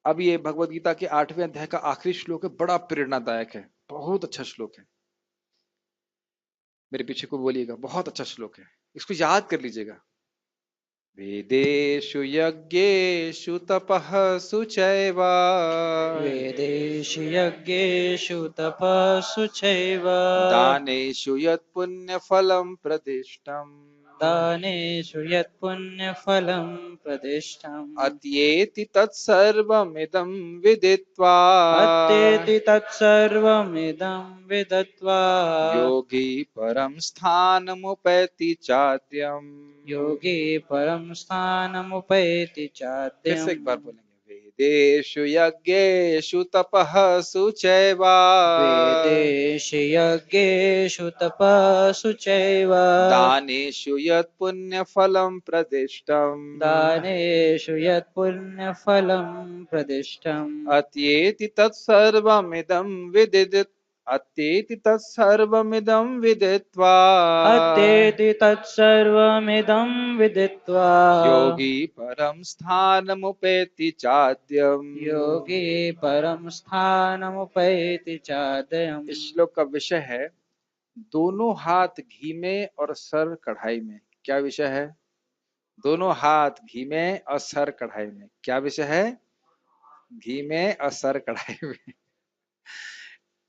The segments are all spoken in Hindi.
अब ये भगवत गीता के 8वें अध्याय का आखिरी श्लोक है, बड़ा प्रेरणादायक है, बहुत अच्छा श्लोक है। मेरे पीछे को बोलिएगा, बहुत अच्छा श्लोक है, इसको याद कर लीजिएगा। वेदेषु यज्ञेषु तपःसु चैव वेदेषु यज्ञेषु तपस्सु चैव दानेषु यत्पुण्यफलं प्रदिष्टम् दानेषु यत्पुण्यफलं प्रदिष्टम् अत्येति तत्सर्वमिदं विदित्वा अत्येति तत्सर्वमिदं विदत्वा योगी परं स्थानमुपैति चाद्यम्। योगी परं स्थानमुपैति फिर से चाद्यम्। एक बार बोलेंगे, वेदेषु यज्ञेषु तपःसु चैव वेदेषु यज्ञेषु तपस्सु चैव दानेषु यत्पुण्यफलं प्रदिष्टम् दानेषु यत्पुण्यफलं प्रदिष्टम् अत्येति तत्सर्वमिदं अत्येति तत्सर्वमिदं विदित्वा अत्येति तत्सर्वमिदं विदित्वा योगी परं स्थानमुपैति चाद्यम्। योगी परं स्थानमुपैति चाद्यम्। इस श्लोक का विषय है दोनों हाथ घी में और सर कढ़ाई में। क्या विषय है? दोनों हाथ घी में और सर कढ़ाई में। क्या विषय है? घी में और सर कढ़ाई में।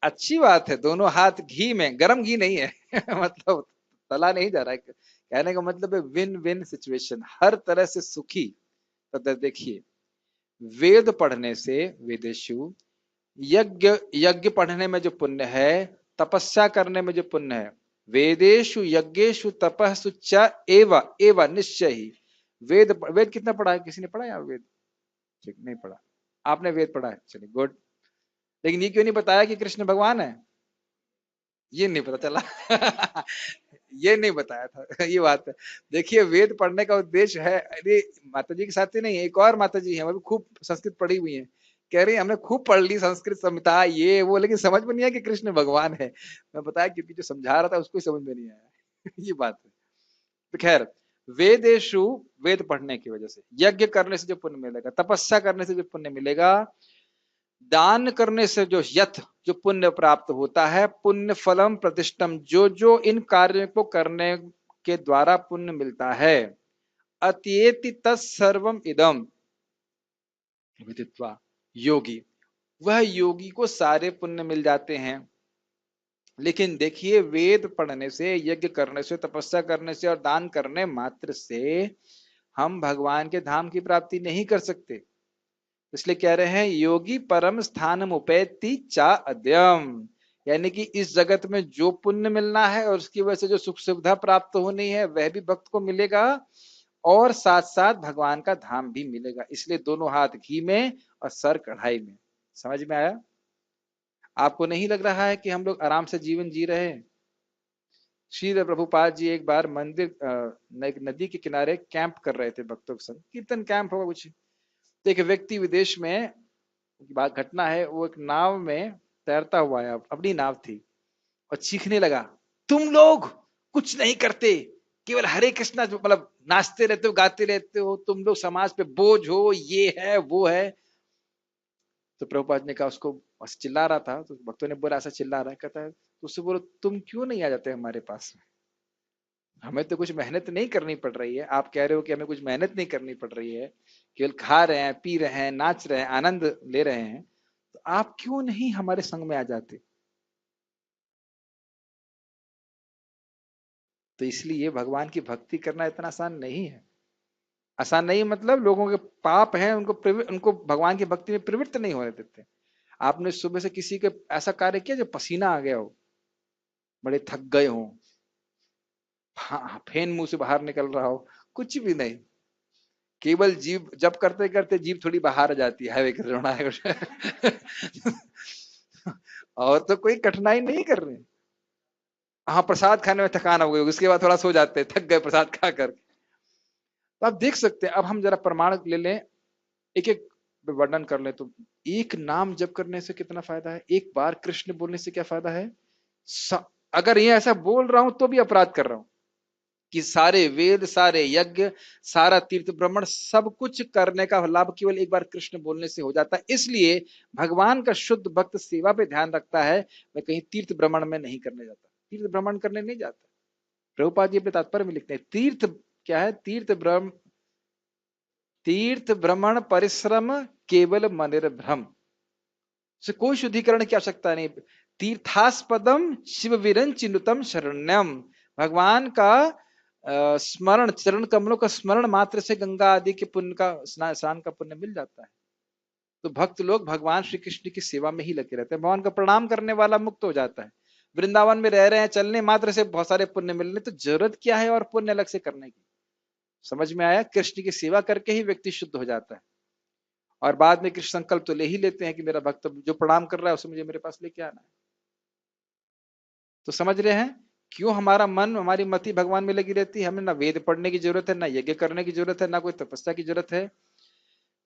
अच्छी बात है, दोनों हाथ घी में, गरम घी नहीं है मतलब तला नहीं जा रहा है। कहने का मतलब है विन विन सिचुएशन, हर तरह से सुखी। तो देखिए, वेद पढ़ने से, वेदेशु, यज्ञ यज्ञ पढ़ने में जो पुण्य है, तपस्या करने में जो पुण्य है, वेदेशु यज्ञेशु तपस्सु च एव एव निश्चय ही। वेद वेद कितना पढ़ा है? किसी ने पढ़ा है वेद? ठीक, नहीं पढ़ा। आपने वेद पढ़ा है, चलिए गुड। लेकिन ये क्यों नहीं बताया कि कृष्ण भगवान है? ये नहीं पता चला ये नहीं बताया था ये बात है। देखिए, वेद पढ़ने का उद्देश्य है, अरे माता जी के साथ ही नहीं, एक और माता जी है, वो भी खूब संस्कृत पढ़ी हुई है, कह रही हमने खूब पढ़ ली संस्कृत संहिता ये वो, लेकिन समझ में नहीं आया कि कृष्ण भगवान है। मैं बताया क्योंकि जो समझा रहा था उसको ही समझ में नहीं आया ये बात है। तो खैर, वेदेशु, वेद पढ़ने की वजह से, यज्ञ करने से जो पुण्य मिलेगा, तपस्या करने से जो पुण्य मिलेगा, दान करने से जो जो पुण्य प्राप्त होता है, पुण्य फलम प्रतिष्ठम, जो जो इन कार्यों को करने के द्वारा पुण्य मिलता है, अत्येति तत्सर्वम इदम विदित्वा योगी, वह योगी को सारे पुण्य मिल जाते हैं। लेकिन देखिए, वेद पढ़ने से, यज्ञ करने से, तपस्या करने से और दान करने मात्र से हम भगवान के धाम की प्राप्ति नहीं कर सकते। इसलिए कह रहे हैं योगी परम स्थानम उपैति चा अद्यम, यानी कि इस जगत में जो पुण्य मिलना है और उसकी वजह से जो सुख सुविधा प्राप्त होनी है वह भी भक्त को मिलेगा, और साथ साथ भगवान का धाम भी मिलेगा। इसलिए दोनों हाथ घी में और सर कढ़ाई में। समझ में आया? आपको नहीं लग रहा है कि हम लोग आराम से जीवन जी रहे हैं? श्री प्रभुपाद जी एक बार एक नदी के किनारे कैंप कर रहे थे भक्तों के संग, कीर्तन कैंप होगा कुछ। तो एक व्यक्ति विदेश में, बात घटना है, वो एक नाव में तैरता हुआ है, अपनी नाव थी, और चीखने लगा, तुम लोग कुछ नहीं करते, केवल हरे कृष्णा मतलब नाचते रहते हो, गाते रहते हो, तुम लोग समाज पे बोझ हो, ये है वो है। तो प्रभुपाद ने कहा उसको, चिल्ला रहा था, तो भक्तों ने बोला ऐसा चिल्ला रहा है, कहता है तो उससे बोलो तुम क्यों नहीं आ जाते हमारे पास में, हमें तो कुछ मेहनत नहीं करनी पड़ रही है, आप कह रहे हो कि हमें कुछ मेहनत नहीं करनी पड़ रही है, केवल खा रहे हैं, पी रहे हैं, नाच रहे हैं, आनंद ले रहे हैं, तो आप क्यों नहीं हमारे संग में आ जाते? तो इसलिए भगवान की भक्ति करना इतना आसान नहीं है। आसान नहीं मतलब लोगों के पाप हैं, उनको भगवान की भक्ति में प्रवृत्त नहीं होने देते। आपने सुबह से किसी के ऐसा कार्य किया जो पसीना आ गया हो, बड़े थक गए हो, फेन मुंह से बाहर निकल रहा हो? कुछ भी नहीं, केवल जीभ जब करते करते जीभ थोड़ी बाहर आ जाती है, हाईवे रोना है और तो कोई कठिनाई नहीं कर रहे। हाँ, प्रसाद खाने में थकान हो गई, उसके बाद थोड़ा सो जाते, थक गए प्रसाद खा कर। तो आप देख सकते हैं, अब हम जरा प्रमाण ले लें, एक एक वर्णन कर लें। तो एक नाम जप करने से कितना फायदा है, एक बार कृष्ण बोलने से क्या फायदा है। अगर ये ऐसा बोल रहा हूं तो भी अपराध कर रहा हूं, कि सारे वेद, सारे यज्ञ, सारा तीर्थ भ्रमण, सब कुछ करने का लाभ केवल एक बार कृष्ण बोलने से हो जाता है। इसलिए भगवान का शुद्ध भक्त सेवा पे ध्यान रखता है, मैं कहीं तीर्थ भ्रमण में नहीं करने जाता, तीर्थ भ्रमण करने नहीं जाता। प्रभुपाद जी अपने तात्पर्य में लिखते हैं, तीर्थ क्या है, तीर्थ भ्रमण परिश्रम केवल मनिर भ्रम, से कोई शुद्धिकरण की आवश्यकता नहीं। तीर्थास्पदम शिव विरंचिनुतम शरण्यम, भगवान का स्मरण, चरण कमलों का स्मरण मात्र से गंगा आदि के पुण्य का, स्नान का पुण्य मिल जाता है। तो भक्त लोग भगवान श्री कृष्ण की सेवा में ही लगे रहते हैं। भगवान का प्रणाम करने वाला मुक्त हो जाता है। वृंदावन में रह रहे हैं, चलने मात्र से बहुत सारे पुण्य मिलने, तो जरूरत क्या है और पुण्य अलग से करने की। समझ में आया? कृष्ण की सेवा करके ही व्यक्ति शुद्ध हो जाता है। और बाद में कृष्ण संकल्प तो ले ही लेते हैं कि मेरा भक्त जो प्रणाम कर रहा है उसे मुझे मेरे पास लेके आना है। तो समझ रहे हैं क्यों हमारा मन, हमारी मति भगवान में लगी रहती है। हमें ना वेद पढ़ने की जरूरत है, ना यज्ञ करने की जरूरत है, ना कोई तपस्या की जरूरत है।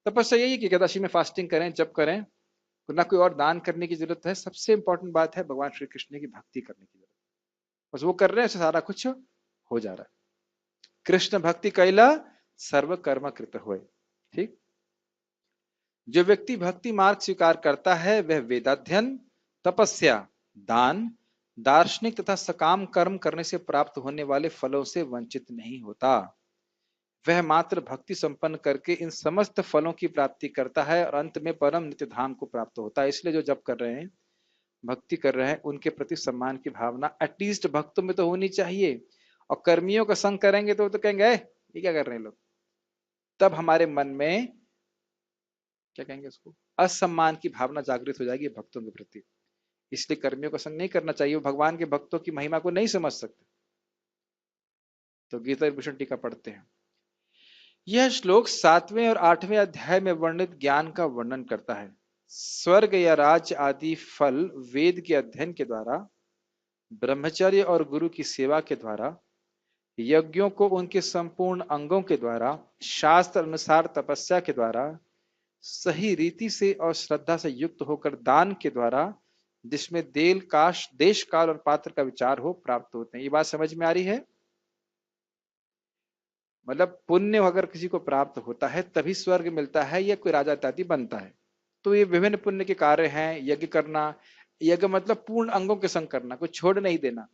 तपस्या यही कि एकादशी में फास्टिंग करें, जप करें, तो ना कोई और दान करने की जरूरत है। सबसे इंपॉर्टेंट बात है भगवान श्री कृष्ण की भक्ति करने की जरूरत, बस वो कर रहे हैं, उससे सारा कुछ हो जा रहा है। कृष्ण भक्ति कैला सर्व कर्म कृत हुए। ठीक, जो व्यक्ति भक्ति मार्ग स्वीकार करता है वह वेदाध्ययन, तपस्या, दान, दार्शनिक तथा सकाम कर्म करने से प्राप्त होने वाले फलों से वंचित नहीं होता। वह मात्र भक्ति संपन्न करके इन समस्त फलों की प्राप्ति करता है और अंत में परम नित्य धाम को प्राप्त होता है। इसलिए जो जप कर रहे हैं, भक्ति कर रहे हैं, उनके प्रति सम्मान की भावना एटलीस्ट भक्तों में तो होनी चाहिए। और कर्मियों का संग करेंगे तो कहेंगे ये क्या कर रहे हैं लोग, तब हमारे मन में क्या कहेंगे उसको, असम्मान की भावना जागृत हो जाएगी भक्तों के प्रति। इसलिए कर्मियों का संग नहीं करना चाहिए, वो भगवान के भक्तों की महिमा को नहीं समझ सकते। तो गीता विभूषण टीका पढ़ते हैं। यह श्लोक 7वें और 8वें अध्याय में वर्णित ज्ञान का वर्णन करता है। स्वर्ग या राज्य आदि फल वेद के अध्ययन के द्वारा, ब्रह्मचर्य और गुरु की सेवा के द्वारा, यज्ञों को उनके संपूर्ण अंगों के द्वारा, शास्त्र अनुसार तपस्या के द्वारा, सही रीति से और श्रद्धा से युक्त होकर दान के द्वारा, जिसमें देश काल और पात्र का विचार हो, प्राप्त होते हैं। ये बात समझ में आ रही है? मतलब पुण्य अगर किसी को प्राप्त होता है तभी स्वर्ग मिलता है या कोई राजा इत्यादि बनता है। तो ये विभिन्न पुण्य के कार्य हैं। यज्ञ करना, यज्ञ मतलब पूर्ण अंगों के संग करना, कुछ छोड़ नहीं देना,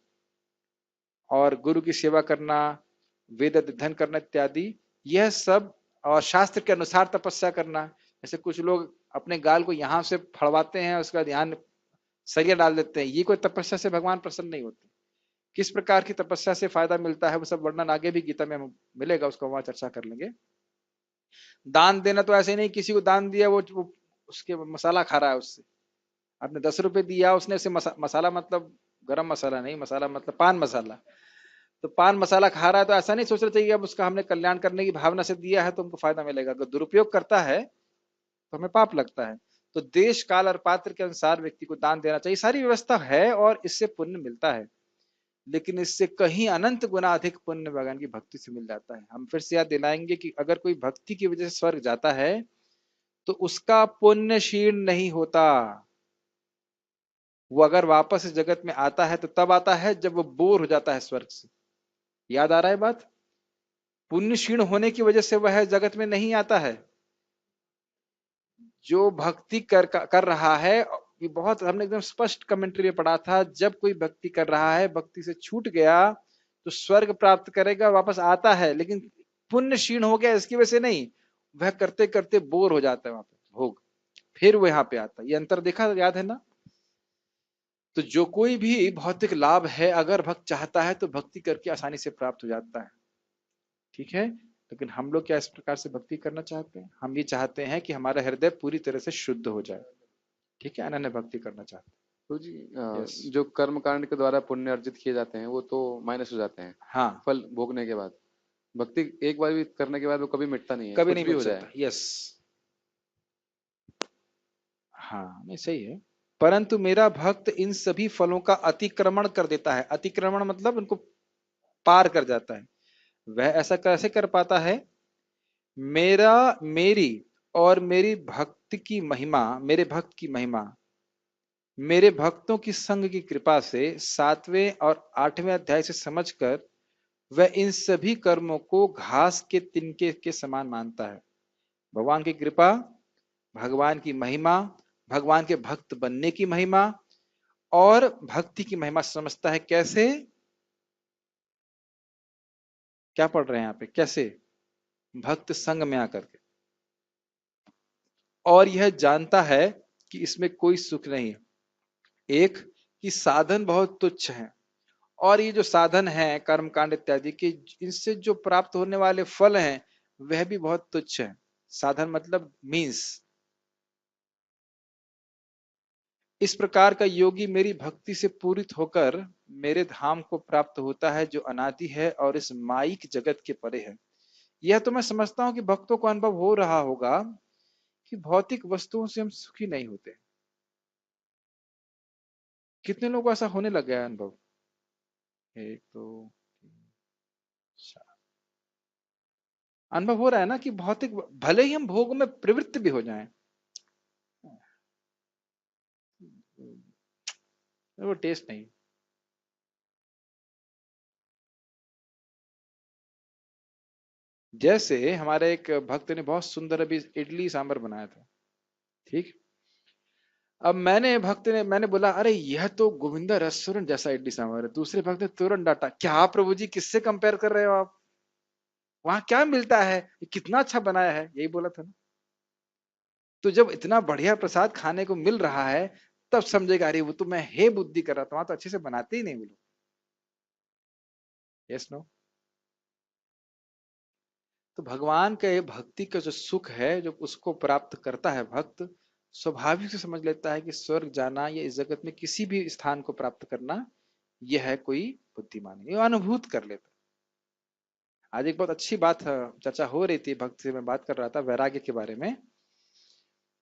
और गुरु की सेवा करना, वेद अध्ययन करना इत्यादि, यह सब, और शास्त्र के अनुसार तपस्या करना। जैसे कुछ लोग अपने गाल को यहाँ से फड़वाते हैं, उसका ध्यान सरिया डाल देते हैं, ये कोई तपस्या से भगवान प्रसन्न नहीं होते। किस प्रकार की तपस्या से फायदा मिलता है वो सब वर्णन आगे भी गीता में मिलेगा, उसको वहां चर्चा कर लेंगे। दान देना तो ऐसे नहीं किसी को दान दिया वो उसके मसाला खा रहा है उससे। आपने 10 रुपए दिया, उसने उसे मसाला मतलब गरम मसाला नहीं, मसाला मतलब पान मसाला, तो पान मसाला खा रहा है, तो ऐसा नहीं सोचना चाहिए अब उसका हमने कल्याण करने की भावना से दिया है तो हमको फायदा मिलेगा। अगर दुरुपयोग करता है तो हमें पाप लगता है। तो देश काल और पात्र के अनुसार व्यक्ति को दान देना चाहिए, सारी व्यवस्था है और इससे पुण्य मिलता है। लेकिन इससे कहीं अनंत गुना अधिक पुण्य भगवान की भक्ति से मिल जाता है। हम फिर से याद दिलाएंगे कि अगर कोई भक्ति की वजह से स्वर्ग जाता है तो उसका पुण्य क्षीण नहीं होता। वो अगर वापस इस जगत में आता है तो तब आता है जब वो बोर हो जाता है स्वर्ग से। याद आ रहा है बात? पुण्य क्षीण होने की वजह से वह जगत में नहीं आता है। जो भक्ति कर रहा है, ये बहुत हमने एकदम स्पष्ट कमेंट्री में पढ़ा था, जब कोई भक्ति कर रहा है, भक्ति से छूट गया तो स्वर्ग प्राप्त करेगा, वापस आता है, लेकिन पुण्य क्षीण हो गया इसकी वजह से नहीं, वह करते करते बोर हो जाता है वहां पे भोग, फिर वो यहाँ पे आता है। ये अंतर देखा, याद है ना? तो जो कोई भी भौतिक लाभ है अगर भक्त चाहता है तो भक्ति करके आसानी से प्राप्त हो जाता है। ठीक है, लेकिन हम लोग क्या इस प्रकार से भक्ति करना चाहते हैं? हम ये चाहते हैं कि हमारा हृदय पूरी तरह से शुद्ध हो जाए। ठीक है, अनन्य भक्ति करना चाहते हैं। तो जी यस, जो कर्म कांड के द्वारा पुण्य अर्जित किए जाते हैं वो तो माइनस हो जाते हैं हाँ, फल भोगने के बाद। भक्ति एक बार भी करने के बाद वो कभी मिटता नहीं है, कभी कुछ नहीं भी मिल हो सकता। जाए। यस, हाँ, नहीं सही है। परंतु मेरा भक्त इन सभी फलों का अतिक्रमण कर देता है। अतिक्रमण मतलब उनको पार कर जाता है। वह ऐसा कैसे कर पाता है? मेरी और मेरी भक्त की महिमा, मेरे भक्त की महिमा, मेरे भक्तों की संग की कृपा से 7वें और 8वें अध्याय से समझकर वह इन सभी कर्मों को घास के तिनके के समान मानता है। भगवान की कृपा, भगवान की महिमा, भगवान के भक्त बनने की महिमा और भक्ति की महिमा समझता है। कैसे? क्या पढ़ रहे हैं यहाँ पे? कैसे? भक्त संग में आकर के। और यह जानता है कि इसमें कोई सुख नहीं है। एक, कि साधन बहुत तुच्छ है, और ये जो साधन है कर्म कांड इत्यादि के, इनसे जो प्राप्त होने वाले फल हैं वह भी बहुत तुच्छ है। साधन मतलब मीन्स। इस प्रकार का योगी मेरी भक्ति से पूरित होकर मेरे धाम को प्राप्त होता है, जो अनादि है और इस माइक जगत के परे है। यह तो मैं समझता हूं कि भक्तों को अनुभव हो रहा होगा कि भौतिक वस्तुओं से हम सुखी नहीं होते। कितने लोगों को ऐसा होने लग गया है अनुभव? एक, दो, तीन, चार। अनुभव हो रहा है ना कि भौतिक, भले ही हम भोग में प्रवृत्त भी हो जाएं, वो टेस्ट नहीं। जैसे हमारे एक भक्त ने बहुत सुंदर अभी इडली सांभर बनाया था, ठीक। अब मैंने बोला, अरे यह तो गोविंदा रेस्टोरेंट जैसा इडली सांभर है। दूसरे भक्त ने तुरंत डांटा, क्या प्रभु जी किससे कंपेयर कर रहे हो आप? वहां क्या मिलता है, ये कितना अच्छा बनाया है, यही बोला था ना। तो जब इतना बढ़िया प्रसाद खाने को मिल रहा है तब समझेगा, अरे वो तो मैं हे बुद्धि कर रहा था, वहां तो अच्छे से बनाते ही नहीं वो लोग। Yes, no? तो भगवान के भक्ति का जो सुख है, जो उसको प्राप्त करता है भक्त, स्वाभाविक से समझ लेता है कि स्वर्ग जाना या इस जगत में किसी भी स्थान को प्राप्त करना, यह है कोई बुद्धिमान, ये अनुभूत कर लेता है। आज एक बहुत अच्छी बात चर्चा हो रही थी, भक्त से मैं बात कर रहा था वैराग्य के बारे में।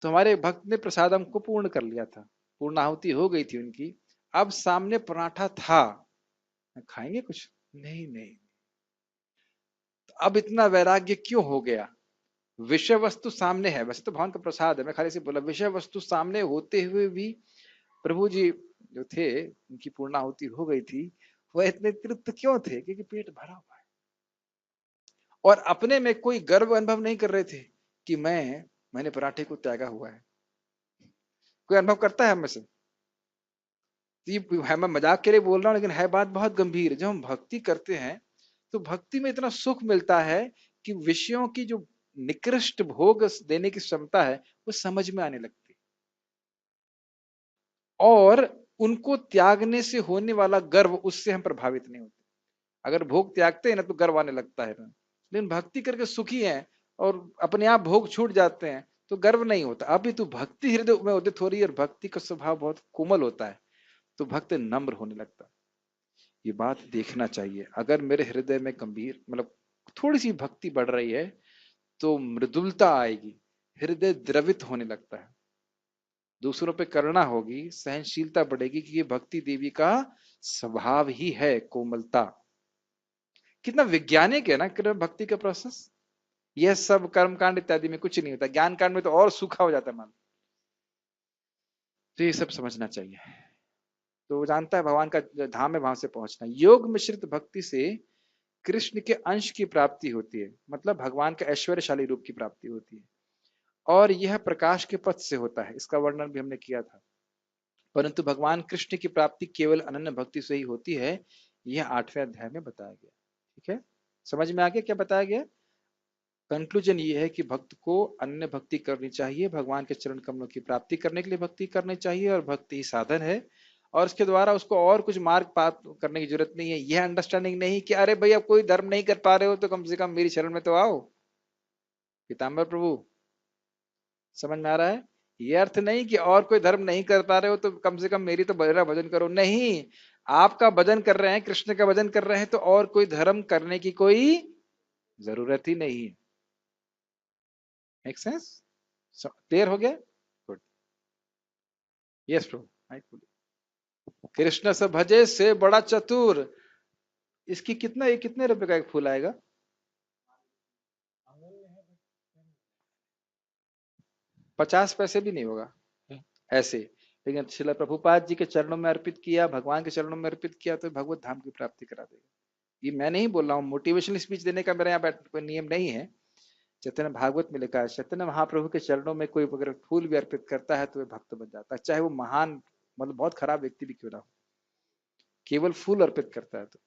तो हमारे भक्त ने प्रसादम को पूर्ण कर लिया था, पूर्णाहुति हो गई थी उनकी। अब सामने पराठा था, खाएंगे कुछ? नहीं नहीं। तो अब इतना वैराग्य क्यों हो गया? विषय वस्तु सामने है, वैसे तो भगवान का प्रसाद है, मैं खाली से बोला विषय वस्तु सामने होते हुए भी प्रभु जी जो थे, उनकी पूर्णाहुति हो गई थी, वह इतने तृप्त क्यों थे? क्योंकि पेट भरा हुआ है और अपने में कोई गर्व अनुभव नहीं कर रहे थे कि मैंने पराठे को त्यागा हुआ है। कोई अनुभव करता है हमें से? है, मैं मजाक के लिए बोल रहा हूँ, लेकिन है बात बहुत गंभीर। जब हम भक्ति करते हैं तो भक्ति में इतना सुख मिलता है कि विषयों की जो निकृष्ट भोग देने की क्षमता है वो समझ में आने लगती है, और उनको त्यागने से होने वाला गर्व, उससे हम प्रभावित नहीं होते। अगर भोग त्यागते हैं ना तो गर्व आने लगता है ना, लेकिन भक्ति करके सुखी है और अपने आप भोग छूट जाते हैं तो गर्व नहीं होता। अभी तो भक्ति हृदय में उदित हो रही है और भक्ति का स्वभाव बहुत कोमल होता है, तो भक्त नम्र होने लगता है। ये बात देखना चाहिए। अगर मेरे हृदय में गंभीर मतलब थोड़ी सी भक्ति बढ़ रही है तो मृदुलता आएगी, हृदय द्रवित होने लगता है, दूसरों पे करुणा होगी, सहनशीलता बढ़ेगी, कि ये भक्ति देवी का स्वभाव ही है, कोमलता। कितना वैज्ञानिक है ना भक्ति का प्रोसेस। यह सब कर्म कांड इत्यादि में कुछ नहीं होता, ज्ञान कांड में तो और सूखा हो जाता है मन। तो ये सब समझना चाहिए। तो वो जानता है भगवान का धाम है, वहां से पहुंचना। योग मिश्रित भक्ति से कृष्ण के अंश की प्राप्ति होती है, मतलब भगवान का ऐश्वर्यशाली रूप की प्राप्ति होती है, और यह प्रकाश के पथ से होता है, इसका वर्णन भी हमने किया था। परंतु भगवान कृष्ण की प्राप्ति केवल अनन्य भक्ति से ही होती है, यह 8वें अध्याय में बताया गया। ठीक है, समझ में आ गया क्या बताया गया? कंक्लूजन ये है कि भक्त को अन्य भक्ति करनी चाहिए, भगवान के चरण कमलों की प्राप्ति करने के लिए भक्ति करनी चाहिए, और भक्ति ही साधन है, और इसके द्वारा उसको और कुछ मार्ग प्राप्त करने की जरूरत नहीं है। यह अंडरस्टैंडिंग नहीं कि अरे भाई अब कोई धर्म नहीं कर पा रहे हो तो कम से कम मेरी शरण में तो आओ, पीताम्बर प्रभु। समझ में आ रहा है? ये अर्थ नहीं कि और कोई धर्म नहीं कर पा रहे हो तो कम से कम मेरी तो मेरा भजन करो, नहीं। आपका भजन कर रहे हैं, कृष्ण का भजन कर रहे हैं, तो और कोई धर्म करने की कोई जरूरत ही नहीं है। Make sense? क्लियर हो गया? गुड। यस प्रभु। कृष्ण से भजे से बड़ा चतुर। इसकी कितना, ये कितने रुपए का एक फूल आएगा? 50 पैसे भी नहीं होगा ऐसे। लेकिन श्रील प्रभुपाद जी के चरणों में अर्पित किया, भगवान के चरणों में अर्पित किया, तो भगवत धाम की प्राप्ति करा देगा। ये मैं नहीं बोल रहा हूँ, मोटिवेशनल स्पीच देने का मेरा यहाँ कोई नियम नहीं है। चैतन्य भागवत में लिखा है, चैतन्य महाप्रभु के चरणों में कोई अगर फूल भी अर्पित करता है तो वह भक्त बन जाता है, चाहे वो महान मतलब बहुत खराब व्यक्ति भी क्यों ना हो, केवल फूल अर्पित करता है तो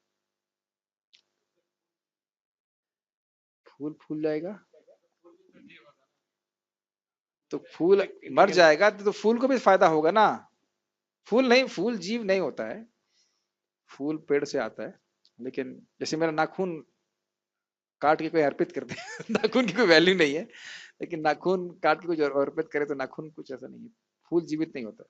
फूल फूल जाएगा। तो फूल मर जाएगा तो फूल को भी फायदा होगा ना। फूल नहीं, फूल जीव नहीं होता है, फूल पेड़ से आता है। लेकिन जैसे मेरा नाखून काट के कोई अर्पित कर दे नाखून की कोई वैल्यू नहीं है, लेकिन नाखून काट के कुछ अर्पित करे तो नाखून कुछ ऐसा नहीं है, फूल जीवित नहीं होता।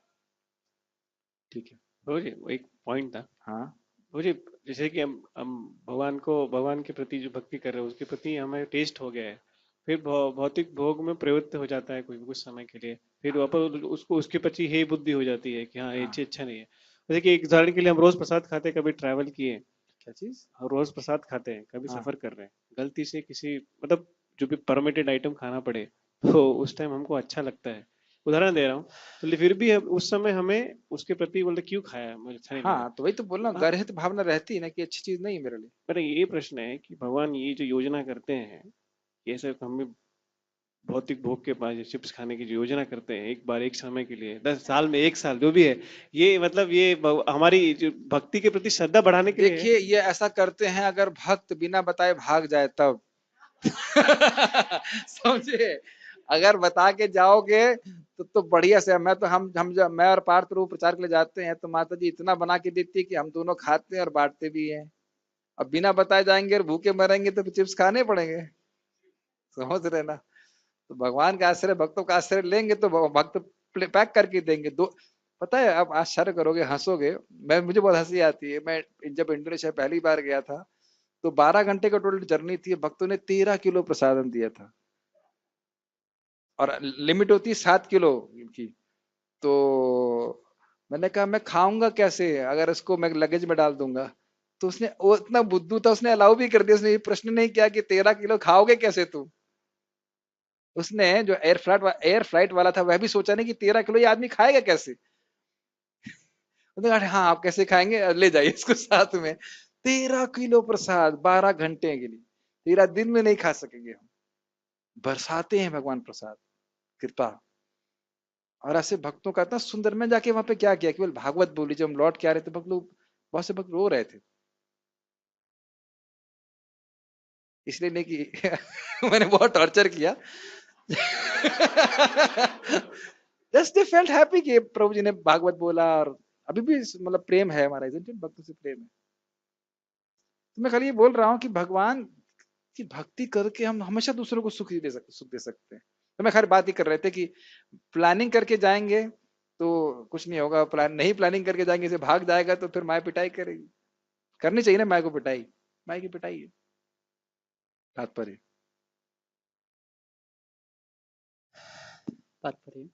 ठीक है। वो जी वो एक पॉइंट था। हाँ वो जी जैसे कि हम भगवान के प्रति जो भक्ति कर रहे हैं उसके प्रति हमें टेस्ट हो गया है, फिर भौतिक भोग में प्रवृत्त हो जाता है कोई कुछ समय के लिए, फिर वापस उसको उसके प्रति हे बुद्धि हो जाती है कि हाँ ये हाँ। चीज अच्छा नहीं है। जैसे कि एक उदाहरण के लिए हम रोज प्रसाद खाते हैं, कभी ट्रैवल किए, क्या चीज? और रोज प्रसाद खाते हैं, कभी हाँ सफर कर रहे हैं, गलती से किसी मतलब जो भी परमिटेड आइटम खाना पड़े तो उस टाइम हमको अच्छा लगता है, उदाहरण दे रहा हूँ, तो फिर भी उस समय हमें उसके प्रति बोलते क्यों खाया, मुझे अच्छा नहीं लगा। हाँ, तो वही तो बोलना, हाँ, गर्हित भावना रहती है ना कि अच्छी चीज नहीं है मेरे लिए। मेरा ये प्रश्न है कि भगवान ये जो योजना करते हैं, ये सब हमें भौतिक भोग के पास चिप्स खाने की जो योजना करते हैं एक बार एक समय के लिए 10 साल में एक साल जो भी है, ये मतलब ये हमारी जो भक्ति के प्रति श्रद्धा बढ़ाने के लिए है। देखिए ये ऐसा करते हैं अगर भक्त बिना बताए भाग जाए तब समझे, अगर बता के जाओगे तो बढ़िया से, मैं तो हम जब मैं और पार्थ प्रभु प्रचार के लिए जाते हैं तो माता जी इतना बना के देती है कि हम दोनों खाते हैं और बांटते भी हैं। अब बिना बताए जाएंगे और भूखे मरेंगे तो फिर चिप्स खाने पड़ेंगे, समझ रहे ना। तो भगवान का आश्रय, भक्तों का आश्रय लेंगे तो भक्त पैक करके देंगे दो। पता है, आप आश्चर्य करोगे, हंसोगे, मैं मुझे बहुत हंसी आती है। मैं जब इंडोनेशिया पहली बार गया था तो 12 घंटे का टोटल जर्नी थी, भक्तों ने 13 किलो प्रसादम दिया था और लिमिट होती है 7 किलो की। तो मैंने कहा मैं खाऊंगा कैसे अगर इसको मैं लगेज में डाल दूंगा। तो उसने, वो इतना बुद्धू था, उसने अलाउ भी कर दिया, उसने ये प्रश्न नहीं किया कि 13 किलो खाओगे कैसे तुम। उसने जो एयर फ्लाइट वाला था वह भी सोचा नहीं कि 13 किलो ये आदमी खाएगा कैसे। उसने कहा हाँ आप कैसे खाएंगे, ले जाइए इसको साथ में। 13 किलो प्रसाद 12 घंटे के लिए, 13 दिन में नहीं खा सकेंगे हम। बरसाते हैं भगवान प्रसाद, कृपा। और ऐसे भक्तों का इतना सुंदर, मैं जाके वहां पे क्या किया, केवल भागवत बोली। जब हम लौट के आ रहे थे भक्त लोग, बहुत से भक्त रो रहे थे, इसलिए नहीं कि मैंने बहुत टॉर्चर किया जस्ट दे फेल्ट हैप्पी कि प्रभु जी ने भागवत बोला। और अभी भी मतलब प्रेम है हमारा, भक्तों से प्रेम है। तो मैं खाली ये बोल रहा हूँ कि भगवान की भक्ति करके हम हमेशा दूसरों को सुख दे सकते हैं। तो मैं खैर बात ही कर रहे थे कि प्लानिंग करके जाएंगे तो कुछ नहीं होगा, नहीं प्लानिंग करके जाएंगे, इसे भाग जाएगा तो फिर माए पिटाई करेगी। करनी चाहिए ना माए को पिटाई, माए की पिटाई है तात्पर्य। तात्पर्य।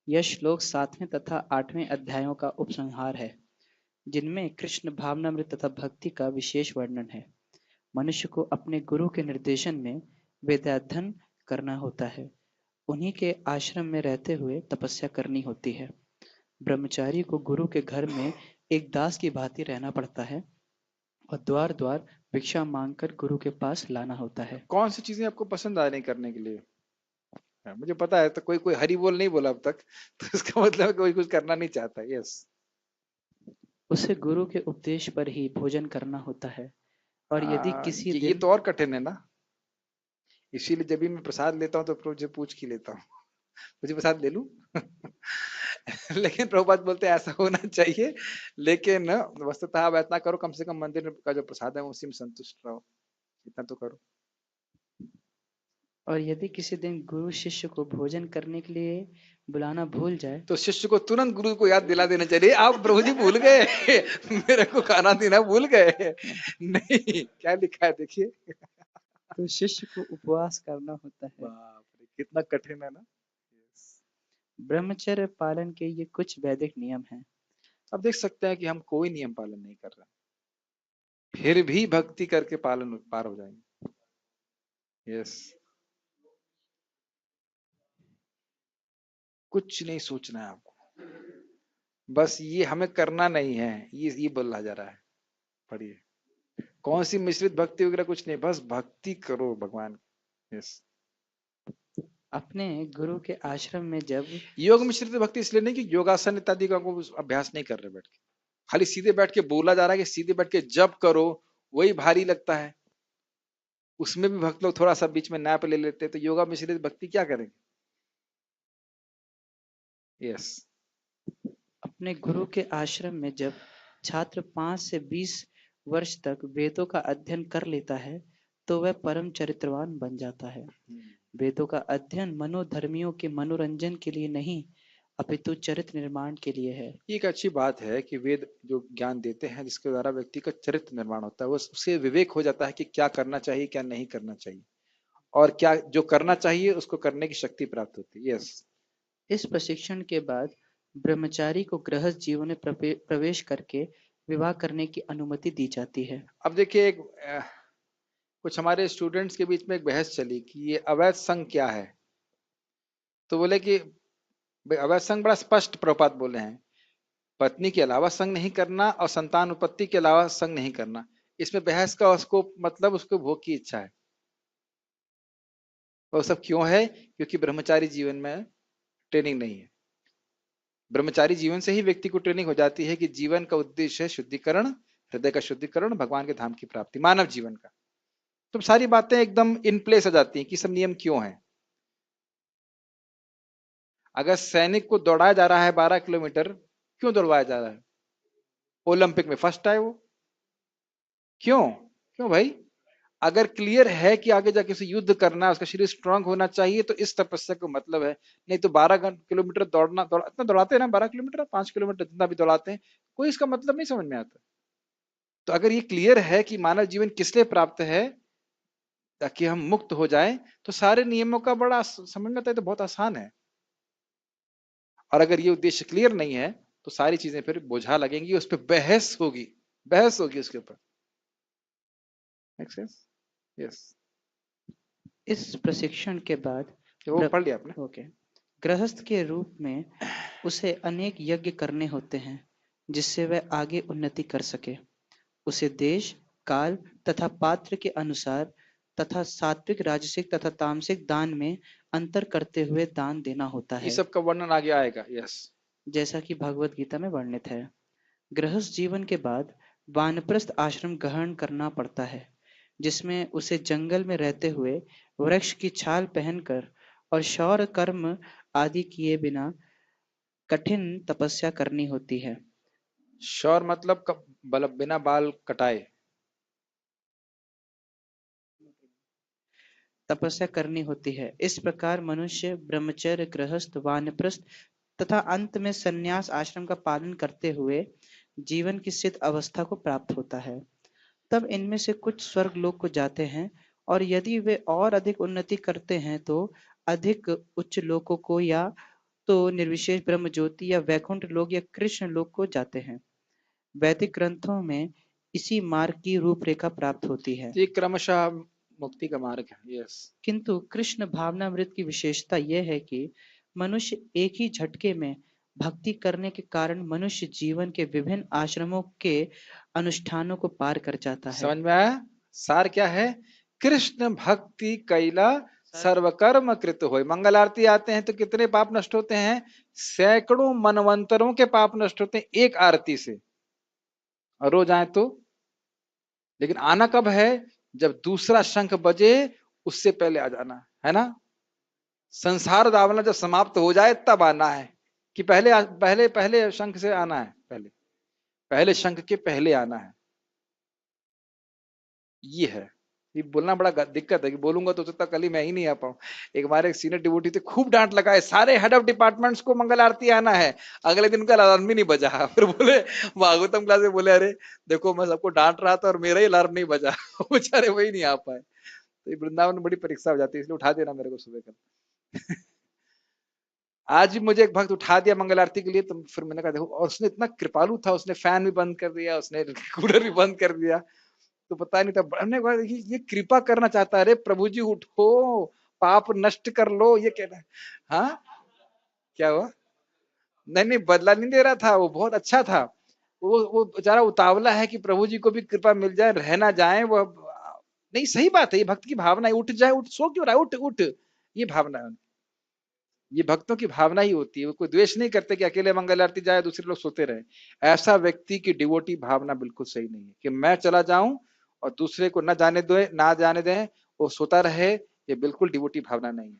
यह श्लोक 7वें तथा 8वें अध्यायों का उपसंहार है, जिनमें कृष्ण भावनामृत तथा भक्ति का विशेष वर्णन है। मनुष्य को अपने गुरु के निर्देशन में वेदाध्ययन करना होता है, उन्हीं के आश्रम में रहते हुए तपस्या करनी होती है। ब्रह्मचारी को गुरु के घर में एक दास की भांति रहना पड़ता है और द्वार द्वार भिक्षा मांगकर गुरु के पास लाना होता है। कौन सी चीजें आपको पसंद आ रही करने के लिए? हाँ, मुझे पता है, तो कोई कोई हरि बोल नहीं बोला अब तक, तो इसका मतलब है कोई कुछ करना नहीं चाहता। यस। उसे गुरु के उपदेश पर ही भोजन करना होता है, और यदि किसी ये दिन तो और कठिन है ना। इसीलिए जब भी मैं प्रसाद लेता हूँ तो प्रभु जी पूछ के लेता हूँ, मुझे प्रसाद ले लूं लेकिन प्रभुपाद बोलते हैं ऐसा होना चाहिए, लेकिन वस्तुतः आप इतना करो, कम से कम मंदिर का जो प्रसाद है उसी में संतुष्ट रहो, इतना तो करो। और यदि किसी दिन गुरु शिष्य को भोजन करने के लिए बुलाना भूल जाए तो शिष्य को तुरंत गुरु को याद दिला देना चाहिए, आप प्रभु जी भूल गए मेरे को खाना देना भूल गए नहीं, क्या लिखा है देखिए। तो शिष्य को उपवास करना होता है। बाप रे, कितना कठिन है ना। ब्रह्मचर्य पालन के ये कुछ वैदिक नियम हैं। अब देख सकते हैं कि हम कोई नियम पालन नहीं कर रहे, फिर भी भक्ति करके पालन पार हो जाएंगे। यस। कुछ नहीं सोचना है आपको, बस ये हमें करना नहीं है, ये बोला जा रहा है। पढ़िए। कौन सी मिश्रित भक्ति वगैरह कुछ नहीं, बस भक्ति करो भगवान। यस। अपने गुरु के आश्रम में जब योग मिश्रित भक्ति इसलिए नहीं कि योगासन इत्यादि का को अभ्यास नहीं कर रहे बैठ के, खाली सीधे बैठ के बोला जा रहा है कि सीधे बैठ के जप करो, वही भारी लगता है। उसमें भी भक्त लोग थोड़ा सा बीच में नैप ले लेते हैं, तो योगा मिश्रित भक्ति क्या करेंगे? यस। अपने गुरु के आश्रम में जब छात्र 5 से 20 वर्ष तक वेदों का अध्ययन कर लेता है तो वह परम चरित्रवान बन जाता है। वेदों का अध्ययन मनोधर्मियों के मनोरंजन के लिए नहीं अपितु चरित्र निर्माण के लिए है। ये एक अच्छी बात है कि वेद जो ज्ञान देते हैं जिसके द्वारा व्यक्ति का चरित्र निर्माण होता है, वो उससे विवेक हो जाता है कि क्या करना चाहिए क्या नहीं करना चाहिए, और क्या जो करना चाहिए उसको करने की शक्ति प्राप्त होती है। यस। इस प्रशिक्षण के बाद ब्रह्मचारी को गृहस्थ जीवन में प्रवेश करके विवाह करने की अनुमति दी जाती है। अब देखिए कुछ हमारे स्टूडेंट्स के बीच में एक बहस चली कि ये अवैध संघ क्या है, तो बोले कि अवैध संघ बड़ा स्पष्ट प्रपात बोले हैं, पत्नी के अलावा संग नहीं करना और संतान उत्पत्ति के अलावा संग नहीं करना। इसमें बहस का उसको मतलब उसको भोग की इच्छा है। वो सब क्यों है? क्योंकि ब्रह्मचारी जीवन में ट्रेनिंग नहीं है। ब्रह्मचारी जीवन से ही व्यक्ति को ट्रेनिंग हो जाती है कि जीवन का उद्देश्य है शुद्धिकरण, हृदय का शुद्धिकरण, भगवान के धाम की प्राप्ति, मानव जीवन का। तो सारी बातें एकदम इन प्लेस आ जाती हैं कि सब नियम क्यों है। अगर सैनिक को दौड़ाया जा रहा है 12 किलोमीटर, क्यों दौड़वाया जा रहा है? ओलंपिक में फर्स्ट आए वो, क्यों क्यों भाई? अगर क्लियर है कि आगे जाके उसे युद्ध करना है, उसका शरीर स्ट्रांग होना चाहिए, तो इस तपस्या को मतलब है। नहीं तो 12 किलोमीटर इतना दौड़ाते हैं ना, 12 किलोमीटर 5 किलोमीटर जितना भी दौड़ाते हैं, कोई इसका मतलब नहीं समझ में आता। तो अगर ये क्लियर है कि मानव जीवन किस लिए प्राप्त है, ताकि हम मुक्त हो जाएं, तो सारे नियमों का बड़ा समझ में आता है, तो बहुत आसान है। और अगर ये उद्देश्य क्लियर नहीं है तो सारी चीजें फिर बोझा लगेंगी, उस पर बहस होगी उसके ऊपर। यस। इस प्रशिक्षण के बाद वो पढ़ लिया आपने? ओके। गृहस्थ के रूप में उसे अनेक यज्ञ करने होते हैं जिससे वह आगे उन्नति कर सके। उसे देश, काल तथा पात्र के अनुसार तथा सात्विक, राजसिक तथा तामसिक दान में अंतर करते हुए दान देना होता है। इस सब का वर्णन आगे आएगा। यस। जैसा कि भगवत गीता में वर्णित है। गृहस्थ जीवन के बाद वानप्रस्थ आश्रम ग्रहण करना पड़ता है, जिसमें उसे जंगल में रहते हुए वृक्ष की छाल पहनकर और शौर कर्म आदि किए बिना कठिन तपस्या करनी होती है। शौर मतलब बिना बाल कटाए तपस्या करनी होती है। इस प्रकार मनुष्य ब्रह्मचर्य, गृहस्थ, वानप्रस्थ तथा अंत में संन्यास आश्रम का पालन करते हुए जीवन की सिद्ध अवस्था को प्राप्त होता है। तब इनमें से कुछ स्वर्ग लोक को जाते हैं और यदि वे और अधिक उन्नति करते हैं तो अधिक उच्च लोकों को या तो निर्विशेष ब्रह्म ज्योति या वैकुंठ लोक या कृष्ण लोक को जाते हैं। वैदिक ग्रंथों में इसी मार्ग की रूपरेखा प्राप्त होती है। ये क्रमशः मुक्ति का मार्ग है। यस। किंतु कृष्ण भावनामृत की विशेषता यह है कि मनुष्य एक ही झटके में भक्ति करने के कारण मनुष्य जीवन के विभिन्न आश्रमों के अनुष्ठानों को पार कर जाता है। समझ में आया? सार क्या है? कृष्ण भक्ति कैला सर्वकर्म कृत होय। मंगल आरती आते हैं तो कितने पाप नष्ट होते हैं? सैकड़ों मनवंतरों के पाप नष्ट होते हैं एक आरती से। और रोज आए तो, लेकिन आना कब है? जब दूसरा शंख बजे उससे पहले आ जाना है ना। संसार दावना जब समाप्त हो जाए तब आना है, कि पहले शंख से आना है, पहले शंख के पहले आना है। ये है, ये बोलना बड़ा दिक्कत है कि बोलूंगा तो तब कल ही मैं ही नहीं आ पाऊं। एक हमारे सीनियर डिवोटी थे, खूब डांट लगाए, सारे हेड ऑफ डिपार्टमेंट्स को मंगल आरती आना है। अगले दिन उनका अलार्म भी नहीं बजा। फिर बोले भागवतम क्लास में, बोले अरे देखो मैं सबको डांट रहा था और मेरा ही अलार्म नहीं बजा। बेचारे वही नहीं आ पाए। तो वृंदावन में बड़ी परीक्षा हो जाती है, इसलिए उठा देना मेरे को सुबह कल। आज भी मुझे एक भक्त उठा दिया मंगल आरती के लिए, तो फिर मैंने कहा देखो, और उसने इतना कृपालु था, उसने फैन भी बंद कर दिया, उसने कूलर भी बंद कर दिया, तो पता नहीं था। हमने कहा ये कृपा करना चाहता है, अरे प्रभु जी उठो, पाप नष्ट कर लो, ये कहना है। हाँ क्या हुआ? नहीं बदला नहीं दे रहा था, वो बहुत अच्छा था। वो बेचारा उतावला है कि प्रभु जी को भी कृपा मिल जाए, रह ना जाए वो। नहीं, सही बात है, ये भक्त की भावना है। उठ जाए, उठ, सो क्यों रहा है, उठ उठ, ये भावना है। ये भक्तों की भावना ही होती है। वो कोई द्वेष नहीं करते कि अकेले मंगल आरती जाए, दूसरे लोग सोते रहे। ऐसा व्यक्ति की डिवोटी भावना बिल्कुल सही नहीं है कि मैं चला जाऊं और दूसरे को ना जाने दे, ना जाने दें, वो सोता रहे। ये बिल्कुल डिवोटी भावना नहीं है।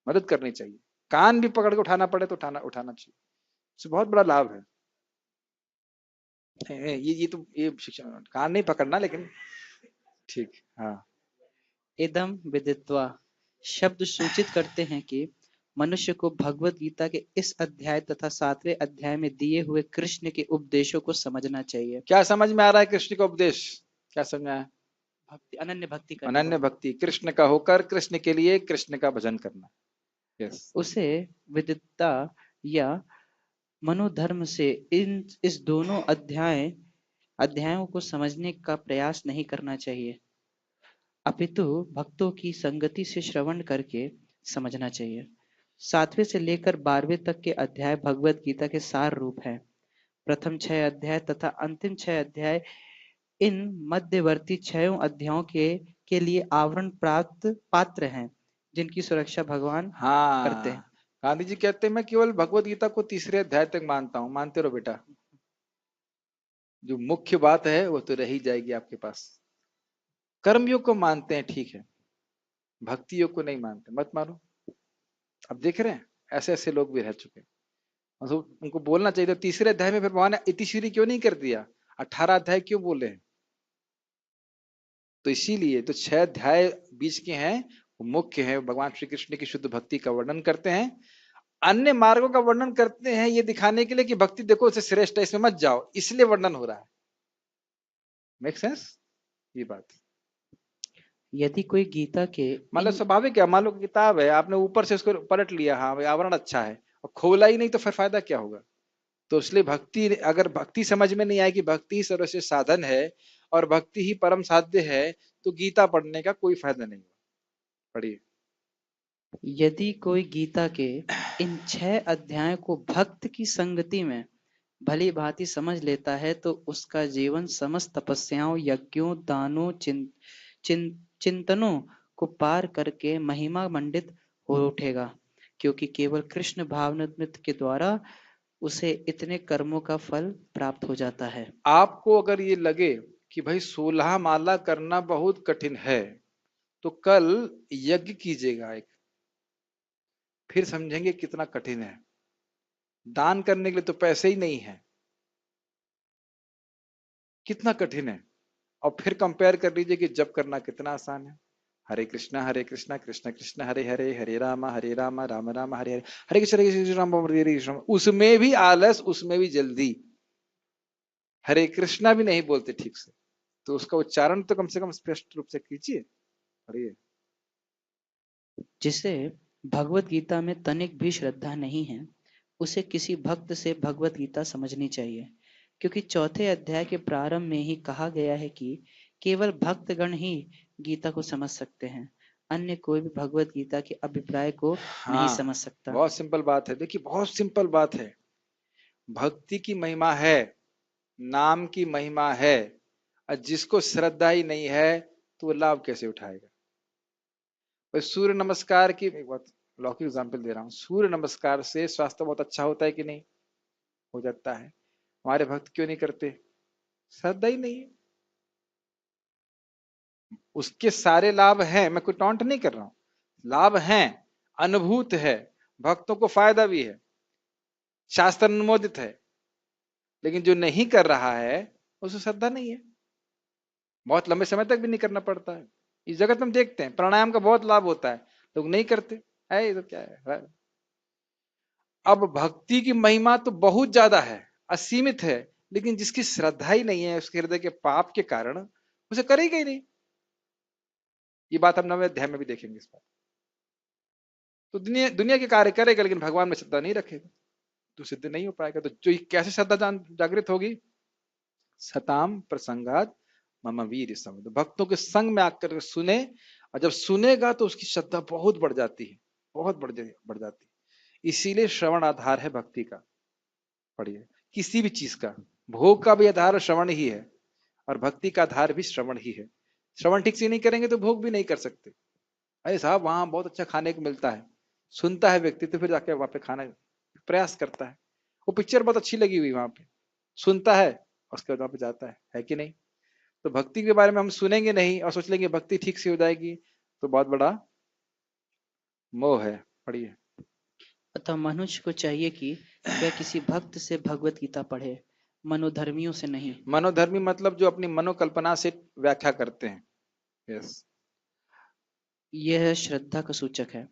मदद करनी चाहिए, कान भी पकड़ के उठाना पड़े तो उठाना उठाना चाहिए। इससे बहुत बड़ा लाभ है। ये तो ये शिक्षा, कान नहीं पकड़ना, लेकिन ठीक। हाँ, इदम विदित्वा शब्द सूचित करते हैं कि मनुष्य को भगवत गीता के इस अध्याय तथा 7वें अध्याय में दिए हुए कृष्ण के उपदेशों को समझना चाहिए। क्या समझ में आ रहा है कृष्ण का उपदेश? क्या समझ में आया? भक्ति, अनन्य भक्ति करना अनन्य होगा। भक्ति, कृष्ण का होकर कृष्ण के लिए कृष्ण का भजन करना। यस। उसे विदित्ता या मनोधर्म से इस दोनों अध्यायों को समझने का प्रयास नहीं करना चाहिए, अपितु भक्तों की संगति से श्रवण करके समझना चाहिए। 7वें से लेकर 12वें तक के अध्याय भगवत गीता के सार रूप है। प्रथम 6 अध्याय तथा अंतिम 6 अध्याय इन मध्यवर्ती 6 अध्यायों के लिए आवरण प्राप्त पात्र हैं, जिनकी सुरक्षा भगवान करते हैं। हाँ, गांधी जी कहते हैं मैं केवल भगवत गीता को तीसरे अध्याय तक मानता हूं। मानते रहो बेटा, जो मुख्य बात है वो तो रह ही जाएगी आपके पास। कर्मयोग को मानते हैं, ठीक है, भक्ति योग को नहीं मानते, मत मानो। अब देख रहे हैं ऐसे ऐसे लोग भी रह चुके हैं। मतलब उनको बोलना चाहिए था तीसरे अध्याय में, फिर भगवान ने इतिश्री क्यों नहीं कर दिया, 18 अध्याय क्यों बोले हैं? तो इसीलिए तो 6 अध्याय बीच के हैं, वो मुख्य है, भगवान श्री कृष्ण की शुद्ध भक्ति का वर्णन करते हैं। अन्य मार्गों का वर्णन करते हैं ये दिखाने के लिए कि भक्ति देखो इसे श्रेष्ठ है, इसमें मत जाओ, इसलिए वर्णन हो रहा है। मेक सेंस ये बात? यदि कोई गीता के मतलब स्वाभाविक है, मान लो किताब है, आपने ऊपर से उसको पलट लिया, हाँ भाई आवरण अच्छा है, और खोला ही नहीं तो फिर फायदा क्या होगा? तो इसलिए भक्ति, अगर भक्ति समझ में नहीं आए कि भक्ति ही सर्वश्रेष्ठ साधन है और भक्ति ही परम साध्य है, तो गीता पढ़ने का कोई फायदा नहीं होगा। पढ़िए। यदि कोई गीता के इन 6 अध्यायों को भक्त की संगति में भली भांति समझ लेता है तो उसका जीवन समस्त तपस्याओं, यज्ञों, दानों, चिंतनों को पार करके महिमा मंडित हो उठेगा, क्योंकि केवल कृष्ण भावनामृत के द्वारा उसे इतने कर्मों का फल प्राप्त हो जाता है। आपको अगर ये लगे कि भाई 16 माला करना बहुत कठिन है, तो कल यज्ञ कीजिएगा एक, फिर समझेंगे कितना कठिन है। दान करने के लिए तो पैसे ही नहीं है, कितना कठिन है। और फिर कंपेयर कर लीजिए कि जप करना कितना आसान है। हरे कृष्णा कृष्ण कृष्ण हरे हरे, हरे राम राम राम हरे हरे, हरे कृष्ण राम हरे कृष्ण। उसमें भी आलस, उसमें भी जल्दी, हरे कृष्णा भी नहीं बोलते ठीक से, तो उसका उच्चारण तो कम से कम स्पष्ट रूप से कीजिए। पढ़िए। जिसे भगवत गीता में तनिक भी श्रद्धा नहीं है, उसे किसी भक्त से भगवत गीता समझनी चाहिए, क्योंकि 4थे अध्याय के प्रारंभ में ही कहा गया है कि केवल भक्तगण ही गीता को समझ सकते हैं, अन्य कोई भी भगवत गीता के अभिप्राय को नहीं समझ सकता। बहुत सिंपल बात है, देखिए बहुत सिंपल बात है। भक्ति की महिमा है, नाम की महिमा है, और जिसको श्रद्धा ही नहीं है तो वो लाभ कैसे उठाएगा? सूर्य नमस्कार की एक बहुत लौकिक एग्जाम्पल दे रहा हूँ। सूर्य नमस्कार से स्वास्थ्य बहुत अच्छा होता है कि नहीं? हो जाता है। हमारे भक्त क्यों नहीं करते? श्रद्धा ही नहीं है। उसके सारे लाभ हैं, मैं कोई टॉन्ट नहीं कर रहा हूं, लाभ हैं, अनुभूत है, भक्तों को फायदा भी है, शास्त्र अनुमोदित है, लेकिन जो नहीं कर रहा है उसको श्रद्धा नहीं है। बहुत लंबे समय तक भी नहीं करना पड़ता है। इस जगत में हम देखते हैं प्राणायाम का बहुत लाभ होता है, लोग नहीं करते है, ये तो क्या है। अब भक्ति की महिमा तो बहुत ज्यादा है, असीमित है, लेकिन जिसकी श्रद्धा ही नहीं है, उसके हृदय के पाप के कारण उसे करेगा ही नहीं। ये बात हम 9वें अध्याय में भी देखेंगे इस बात। तो दुनिया दुनिया के कार्य करेगा, लेकिन भगवान में श्रद्धा नहीं रखेगा तो सिद्ध नहीं हो पाएगा। तो जो कैसे श्रद्धा जागृत होगी? सताम प्रसंगात मम वीर समुद्र, भक्तों के संग में आकर सुने, और जब सुनेगा तो उसकी श्रद्धा बहुत बढ़ जाती है, बहुत बढ़ जाती है। इसीलिए श्रवण आधार है भक्ति का। पढ़िए, किसी भी चीज का, भोग का भी आधार श्रवण ही है और भक्ति का आधार भी श्रवण ही है। श्रवण ठीक से नहीं करेंगे तो भोग भी नहीं कर सकते। अरे साहब वहां बहुत अच्छा खाने को मिलता है, सुनता है व्यक्ति तो फिर जाके वहां पे खाना प्रयास करता है। वो पिक्चर बहुत अच्छी लगी हुई वहां पे, सुनता है और उसके बाद वहां पे जाता है कि नहीं? तो भक्ति के बारे में हम सुनेंगे नहीं और सोच लेंगे भक्ति ठीक से हो जाएगी, तो बहुत बड़ा मोह है। पढ़िए। अतः मनुष्य को चाहिए कि वह किसी भक्त से भगवत गीता पढ़े, मनोधर्मियों से नहीं। मनोधर्मी मतलब जो अपनी मनोकल्पना से व्याख्या करते हैं। यस। यह श्रद्धा का सूचक है।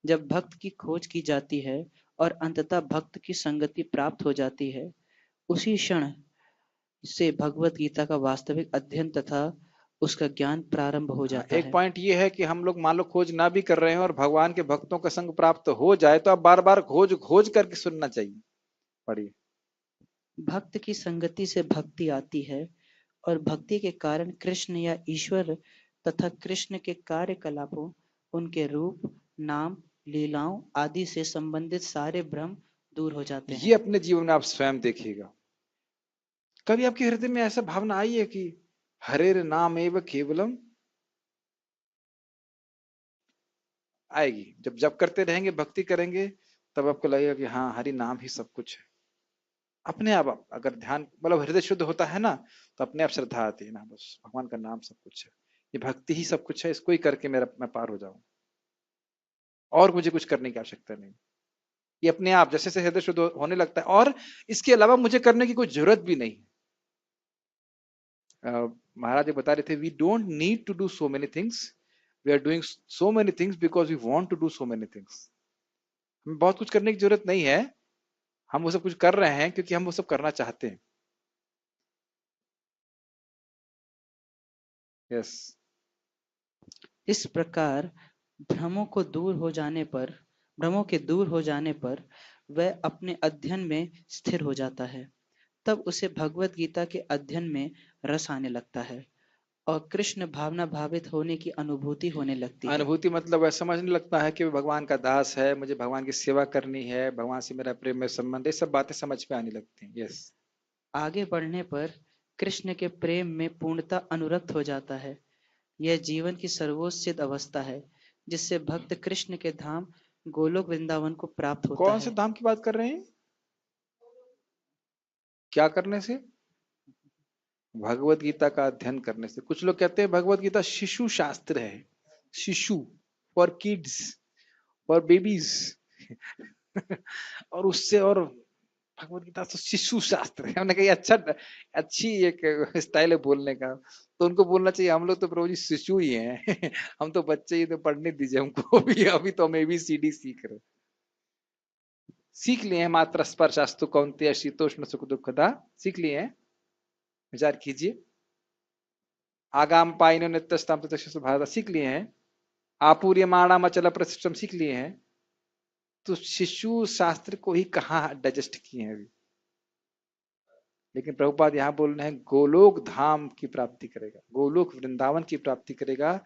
जब भक्त की खोज की जाती है और अंततः भक्त की संगति प्राप्त हो जाती है, उसी क्षण से भगवत गीता का वास्तविक अध्ययन तथा उसका ज्ञान प्रारंभ हो जाता एक है। पॉइंट ये है कि हम लोग मान लो खोज ना भी कर रहे हैं और भगवान के भक्तों का संग प्राप्त हो जाए तो अब बार बार खोज खोज करके सुनना चाहिए। पढ़िए। भक्त की संगति से भक्ति आती है और भक्ति के कारण कृष्ण या ईश्वर तथा कृष्ण के कार्यकलापों, उनके रूप, नाम, लीलाओं आदि से संबंधित सारे भ्रम दूर हो जाते ये हैं। अपने जीवन में आप स्वयं देखिएगा। कभी आपके हृदय में ऐसा भावना आई है कि हरे नाम एव केवलम? आएगी जब जब करते रहेंगे, भक्ति करेंगे, तब आपको लगेगा कि हाँ हरि नाम ही सब कुछ है। अपने आप अगर ध्यान मतलब हृदय शुद्ध होता है ना, तो अपने आप श्रद्धा आती है ना, बस भगवान का नाम सब कुछ है, ये भक्ति ही सब कुछ है, इसको ही करके मैं पार हो जाऊं और मुझे कुछ करने की आवश्यकता नहीं। ये अपने आप जैसे से हृदय शुद्ध होने लगता है और इसके अलावा मुझे करने की कोई जरूरत भी नहीं। महाराज जी बता रहे थे, we don't need to do so many things, we are doing so many things because we want to do so many things. हमें बहुत कुछ करने की जरूरत नहीं है, हम वो सब कुछ कर रहे हैं क्योंकि हम वो सब करना चाहते हैं। यस। इस प्रकार भ्रमों के दूर हो जाने पर वह अपने अध्ययन में स्थिर हो जाता है। तब उसे भगवत गीता के अध्ययन में रस आने लगता है और कृष्ण भावना भावित होने की अनुभूति होने लगती है। अनुभूति मतलब वह समझने लगता है कि भगवान का दास है, मुझे भगवान की सेवा करनी है, भगवान से मेरा प्रेम में संबंध, ये सब बातें समझ में आने लगती हैं। यस। आगे बढ़ने पर कृष्ण के प्रेम में पूर्णता अनुरक्त हो जाता है। यह जीवन की सर्वोच्च अवस्था है जिससे भक्त कृष्ण के धाम गोलोक वृंदावन को प्राप्त होता कौन से है। धाम की बात कर रहे हैं? क्या करने से? भगवत गीता का अध्ययन करने से। कुछ लोग कहते हैं भगवत गीता शिशु शास्त्र है, शिशु, फॉर किड्स, फॉर बेबीज और उससे और भगवत गीता तो शिशु शास्त्र है। हमने कहा अच्छा, अच्छी एक स्टाइल है बोलने का, तो उनको बोलना चाहिए हम लोग तो प्रभु जी शिशु ही हैं हम तो बच्चे ही, तो पढ़ने दीजिए हमको भी, अभी तो हम ABCD सीख लिए हैं। मात्र स्पर्शास्तु कौन्तेय शीतोष्ण सुख दुखदा सीख लिए हैं। विचार कीजिए। आगाम पाइनो नित्यस्ताम तत्क्षु भारत सीख लिए हैं। आपूर्यमाणम अचल प्रशिष्टम सीख लिए हैं। तो शिशु शास्त्र को ही कहाँ डाइजेस्ट किए हैं अभी। लेकिन प्रभुपाद यहाँ बोल रहे हैं गोलोक धाम की प्राप्ति करेगा, गोलोक वृंदावन की प्राप्ति करेगा,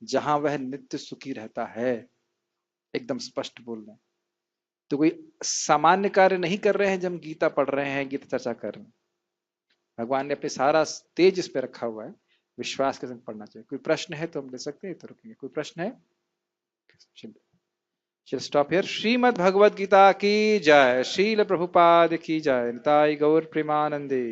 जहां वह नित्य सुखी रहता है। एकदम स्पष्ट बोल रहे हैं। तो कोई सामान्य कार्य नहीं कर रहे हैं जब हम गीता पढ़ रहे हैं, गीता चर्चा कर रहे हैं। भगवान ने अपने सारा तेज इस पे रखा हुआ है, विश्वास के संग पढ़ना चाहिए। कोई प्रश्न है तो हम ले सकते हैं, तो रुकेंगे। कोई प्रश्न है? चल स्टॉप हियर। श्रीमद् भगवद गीता की जय, श्रील प्रभुपाद की जय, निताई गौर प्रेमानंदे।